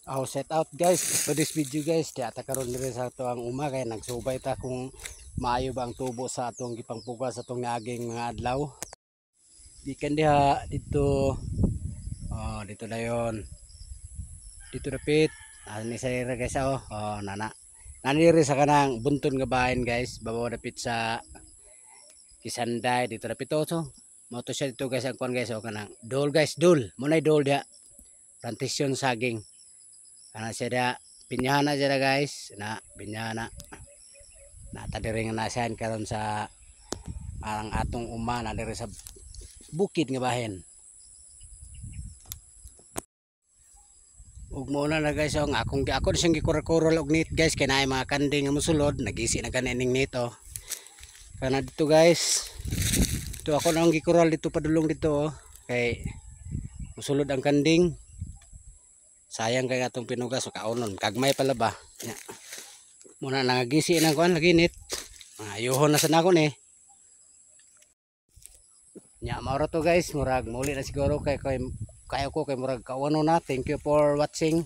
Set out guys for this video guys. Di ata karon diri sa ato ang uma kay nagsubay ta kung maayo ba ang tubo sa atong gipangpugas sa atong niaging mga adlaw. Dikan diha dito. Dito dayon. Dito dapit. Ani sa ira guys nana. Naniri sa kanang bunton nga bahin guys. Babaw dapit sa Kisanday dito dapit to. Mo to siya dito guys ang kuan guys kanang dol guys, dol. Mo nay dol dia. Plantation saging. Karena saya pinyana aja guys, nah pinyana, nah tadi ring nasihan karon sa ang atong uma na dari sa bukid nga bahin. Ug mo na guys ang ako siyang gikurol og nit guys kay naay mga kanding nga mosulod, nagisi na kaning nito. Kana dito guys, ito ako nang gikurol dito padulong dito kay mosulod ang kanding. Sayang kay atong pinugas so kaunon kagmay pala ba nya muna nangagisi nang kuan laginit ayuhon na sa nako ni nya mauro to guys murag muli na siguro kay kayo ko kay murag kauno na. Thank you for watching.